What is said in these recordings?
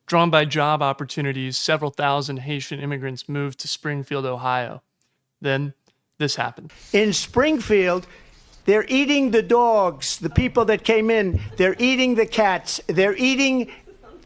Drawn by job opportunities, several thousand Haitian immigrants moved to Springfield, Ohio. Then this happened. In Springfield, they're eating the dogs, the people that came in. They're eating the cats. They're eating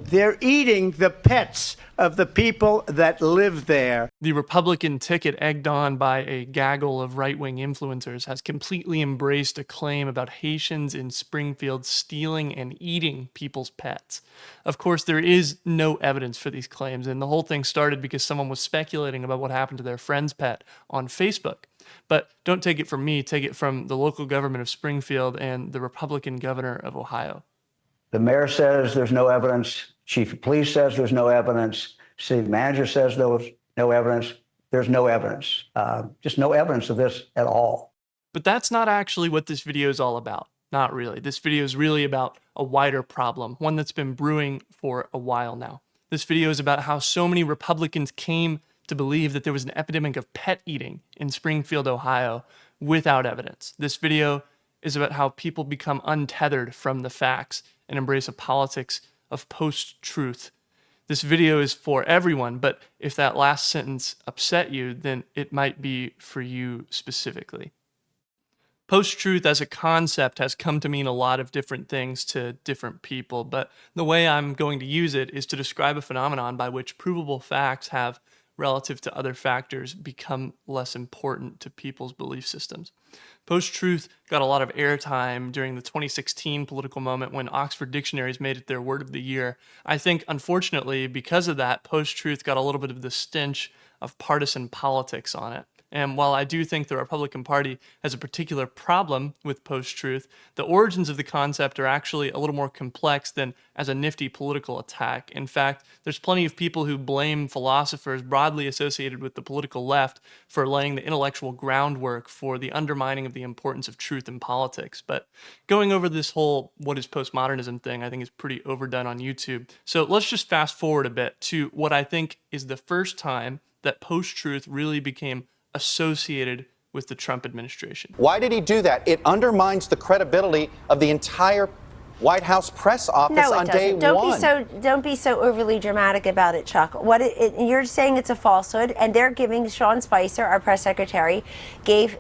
the pets of the people that live there. The Republican ticket, egged on by a gaggle of right-wing influencers, has completely embraced a claim about Haitians in Springfield stealing and eating people's pets. Of course, there is no evidence for these claims, and the whole thing started because someone was speculating about what happened to their friend's pet on Facebook. But don't take it from me, take it from the local government of Springfield and the Republican governor of Ohio. The mayor says there's no evidence. Chief of police says there's no evidence. City manager says there's no evidence. There's no evidence. Just no evidence of this at all. But that's not actually what this video is all about. Not really. This video is really about a wider problem, one that's been brewing for a while now. This video is about how so many Republicans came to believe that there was an epidemic of pet eating in Springfield, Ohio, without evidence. This video is about how people become untethered from the facts and embrace a politics of post-truth. This video is for everyone, but if that last sentence upset you, then it might be for you specifically. Post-truth as a concept has come to mean a lot of different things to different people, but the way I'm going to use it is to describe a phenomenon by which provable facts have, relative to other factors, become less important to people's belief systems. Post-truth got a lot of airtime during the 2016 political moment when Oxford dictionaries made it their word of the year. I think, unfortunately, because of that, post-truth got a little bit of the stench of partisan politics on it. And while I do think the Republican Party has a particular problem with post-truth, the origins of the concept are actually a little more complex than as a nifty political attack. In fact, there's plenty of people who blame philosophers broadly associated with the political left for laying the intellectual groundwork for the undermining of the importance of truth in politics. But going over this whole what is postmodernism thing, I think is pretty overdone on YouTube. So let's just fast forward a bit to what I think is the first time that post-truth really became associated with the Trump administration. Why did he do that? It undermines the credibility of the entire White House press office on day one. Don't be so overly dramatic about it, Chuck. You're saying it's a falsehood, and they're giving Sean Spicer, our press secretary, gave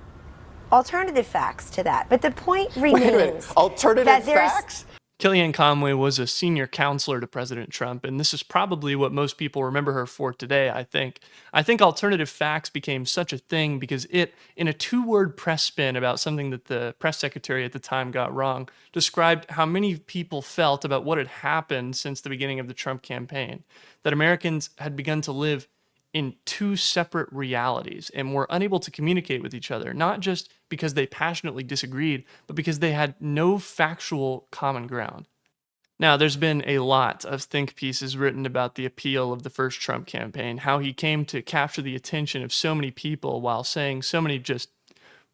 alternative facts to that. But the point remains. Wait a minute. Alternative facts? Kellyanne Conway was a senior counselor to President Trump, and this is probably what most people remember her for today, I think. I think alternative facts became such a thing because it, in a two-word press spin about something that the press secretary at the time got wrong, described how many people felt about what had happened since the beginning of the Trump campaign, that Americans had begun to live in two separate realities and were unable to communicate with each other, not just because they passionately disagreed, but because they had no factual common ground. Now, there's been a lot of think pieces written about the appeal of the first Trump campaign, how he came to capture the attention of so many people while saying so many just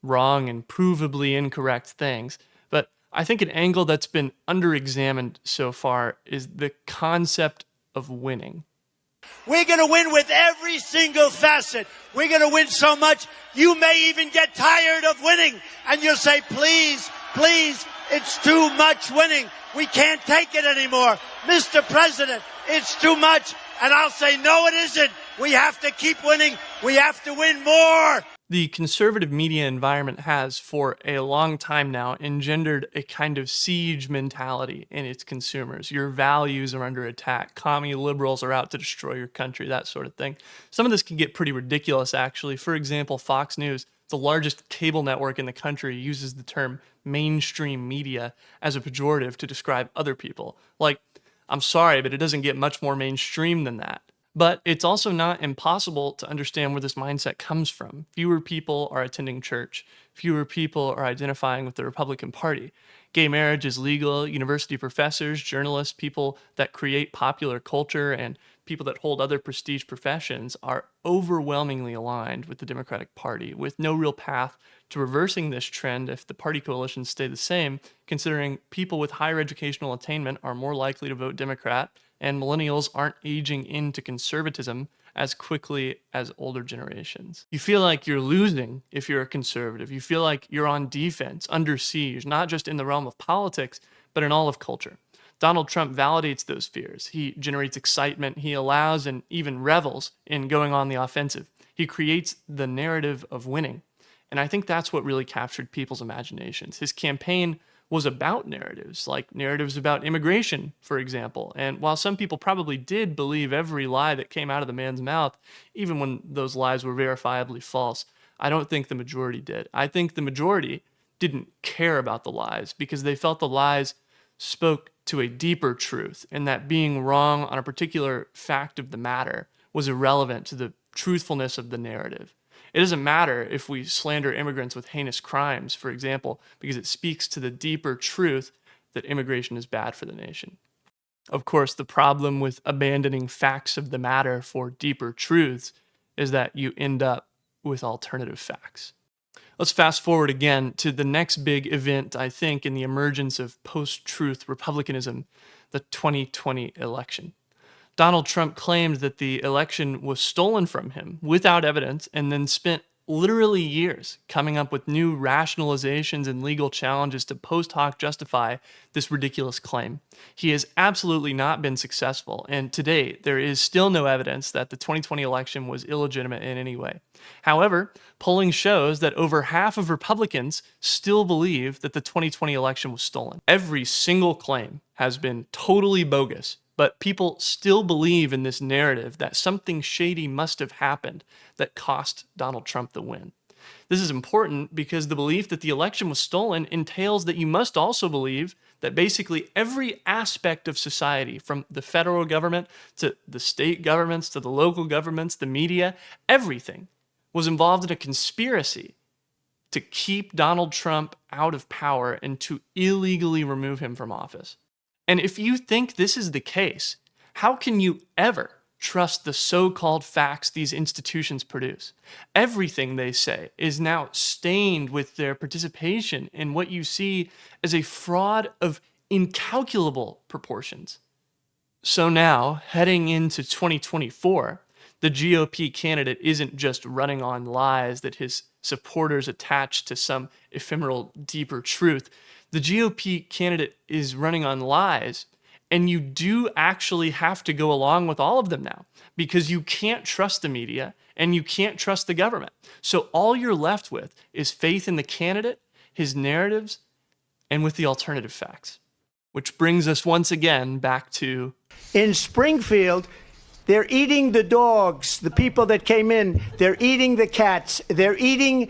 wrong and provably incorrect things. But I think an angle that's been under-examined so far is the concept of winning. We're going to win with every single facet. We're going to win so much, you may even get tired of winning. And you'll say, please, please, it's too much winning. We can't take it anymore. Mr. President, it's too much. And I'll say, no, it isn't. We have to keep winning. We have to win more. The conservative media environment has, for a long time now, engendered a kind of siege mentality in its consumers. Your values are under attack. Commie liberals are out to destroy your country, that sort of thing. Some of this can get pretty ridiculous, actually. For example, Fox News, the largest cable network in the country, uses the term mainstream media as a pejorative to describe other people. Like, I'm sorry, but it doesn't get much more mainstream than that. But it's also not impossible to understand where this mindset comes from. Fewer people are attending church. Fewer people are identifying with the Republican Party. Gay marriage is legal. University professors, journalists, people that create popular culture, and people that hold other prestige professions are overwhelmingly aligned with the Democratic Party, with no real path to reversing this trend if the party coalitions stay the same, considering people with higher educational attainment are more likely to vote Democrat, and millennials aren't aging into conservatism as quickly as older generations. You feel like you're losing if you're a conservative. You feel like you're on defense, under siege, not just in the realm of politics, but in all of culture. Donald Trump validates those fears. He generates excitement. He allows and even revels in going on the offensive. He creates the narrative of winning. And I think that's what really captured people's imaginations. His campaign was about narratives, like narratives about immigration, for example. And while some people probably did believe every lie that came out of the man's mouth, even when those lies were verifiably false, I don't think the majority did. I think the majority didn't care about the lies because they felt the lies spoke to a deeper truth, and that being wrong on a particular fact of the matter was irrelevant to the truthfulness of the narrative. It doesn't matter if we slander immigrants with heinous crimes, for example, because it speaks to the deeper truth that immigration is bad for the nation. Of course, the problem with abandoning facts of the matter for deeper truths is that you end up with alternative facts. Let's fast forward again to the next big event, I think, in the emergence of post-truth republicanism, the 2020 election. Donald Trump claimed that the election was stolen from him without evidence and then spent literally years coming up with new rationalizations and legal challenges to post hoc justify this ridiculous claim. He has absolutely not been successful, and to date, there is still no evidence that the 2020 election was illegitimate in any way. However, polling shows that over half of Republicans still believe that the 2020 election was stolen. Every single claim has been totally bogus, but people still believe in this narrative that something shady must have happened that cost Donald Trump the win. This is important because the belief that the election was stolen entails that you must also believe that basically every aspect of society, from the federal government to the state governments to the local governments, the media, everything was involved in a conspiracy to keep Donald Trump out of power and to illegally remove him from office. And if you think this is the case, how can you ever trust the so-called facts these institutions produce? Everything they say is now stained with their participation in what you see as a fraud of incalculable proportions. So now, heading into 2024, the GOP candidate isn't just running on lies that his supporters attach to some ephemeral, deeper truth. The GOP candidate is running on lies, and you do actually have to go along with all of them now because you can't trust the media and you can't trust the government. So all you're left with is faith in the candidate, his narratives, and with the alternative facts. Which brings us once again back to... In Springfield, they're eating the dogs, the people that came in. They're eating the cats. They're eating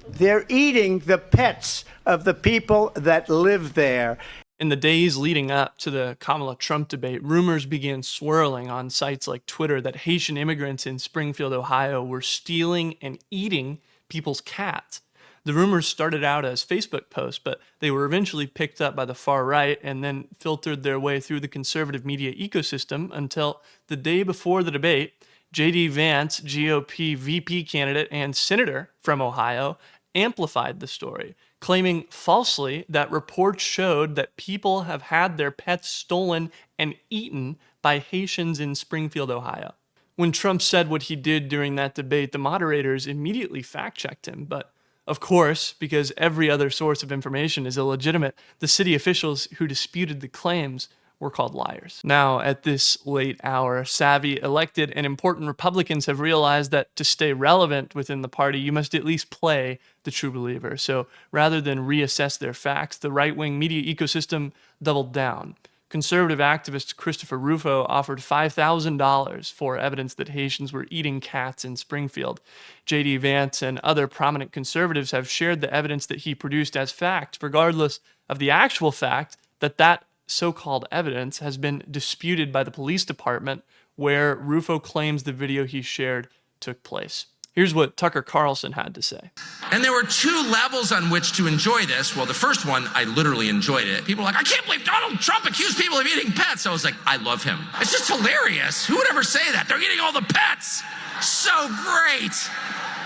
the pets of the people that live there. In the days leading up to the Kamala Trump debate, rumors began swirling on sites like Twitter that Haitian immigrants in Springfield, Ohio were stealing and eating people's cats. The rumors started out as Facebook posts, but they were eventually picked up by the far right and then filtered their way through the conservative media ecosystem until the day before the debate, J.D. Vance, GOP VP candidate and senator from Ohio, amplified the story, claiming falsely that reports showed that people have had their pets stolen and eaten by Haitians in Springfield, Ohio. When Trump said what he did during that debate, the moderators immediately fact-checked him, but of course, because every other source of information is illegitimate, the city officials who disputed the claims were called liars. Now, at this late hour, savvy, elected, and important Republicans have realized that to stay relevant within the party, you must at least play the true believer. So rather than reassess their facts, the right-wing media ecosystem doubled down. Conservative activist Christopher Rufo offered $5,000 for evidence that Haitians were eating cats in Springfield. J.D. Vance and other prominent conservatives have shared the evidence that he produced as fact, regardless of the actual fact that that so-called evidence has been disputed by the police department where Rufo claims the video he shared took place. Here's what Tucker Carlson had to say. And there were two levels on which to enjoy this. Well, the first one, I literally enjoyed it. People were like, I can't believe Donald Trump accused people of eating pets. I was like, I love him. It's just hilarious. Who would ever say that? They're eating all the pets. So great.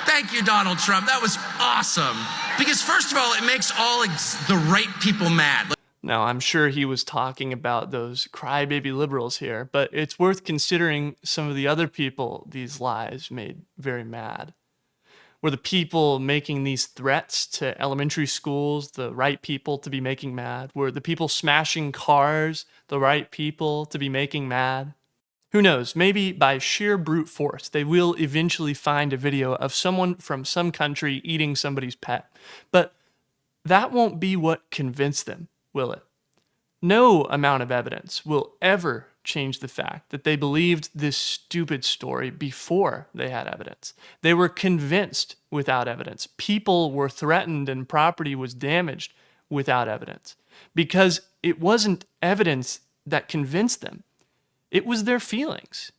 Thank you, Donald Trump. That was awesome. Because first of all, it makes all the right people mad. Now, I'm sure he was talking about those crybaby liberals here, but it's worth considering some of the other people these lies made very mad. Were the people making these threats to elementary schools the right people to be making mad? Were the people smashing cars the right people to be making mad? Who knows? Maybe by sheer brute force, they will eventually find a video of someone from some country eating somebody's pet. But that won't be what convinced them, will it? No amount of evidence will ever change the fact that they believed this stupid story before they had evidence. They were convinced without evidence. People were threatened and property was damaged without evidence. Because it wasn't evidence that convinced them. It was their feelings.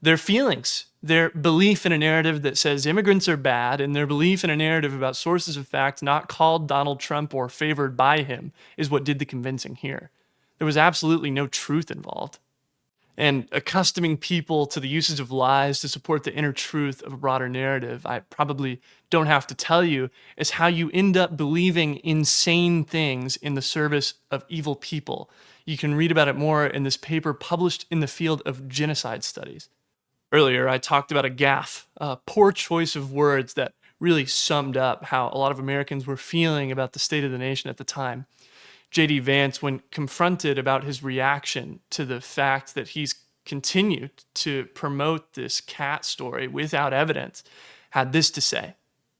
Their feelings, their belief in a narrative that says immigrants are bad, and their belief in a narrative about sources of fact not called Donald Trump or favored by him is what did the convincing here. There was absolutely no truth involved. And accustoming people to the uses of lies to support the inner truth of a broader narrative, I probably don't have to tell you, is how you end up believing insane things in the service of evil people. You can read about it more in this paper published in the field of genocide studies. Earlier, I talked about a gaffe, a poor choice of words that really summed up how a lot of Americans were feeling about the state of the nation at the time. J.D. Vance, when confronted about his reaction to the fact that he's continued to promote this cat story without evidence, had this to say.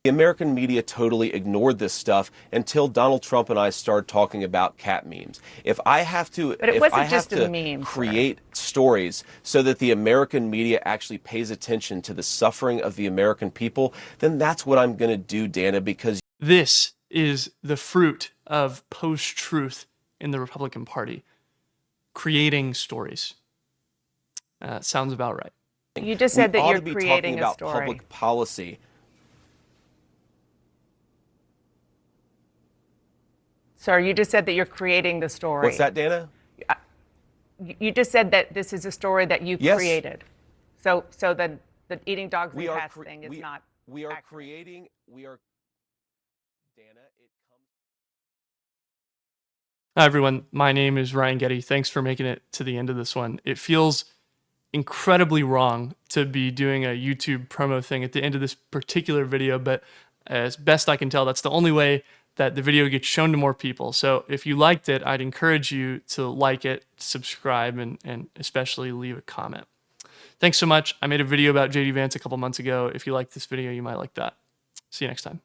The American media totally ignored this stuff until Donald Trump and I started talking about cat memes. If I have to, create stories so that the American media actually pays attention to the suffering of the American people, then that's what I'm going to do, Dana, because this is the fruit of post-truth in the Republican Party. Creating stories. Sounds about right. You just said that you're be creating talking about a story. Public policy. Sorry, you just said that you're creating the story. What's that, Dana? You just said that this is a story that you Yes. created. So the eating dogs and cats cre- thing is we- not We are accurate. creating. We are. Dana, it comes. Hi, everyone. My name is Ryan Getty. Thanks for making it to the end of this one. It feels incredibly wrong to be doing a YouTube promo thing at the end of this particular video, but as best I can tell, that's the only way that the video gets shown to more people. So if you liked it, I'd encourage you to like it, subscribe, and especially leave a comment. Thanks so much. I made a video about JD Vance a couple months ago. If you like this video, you might like that. See you next time.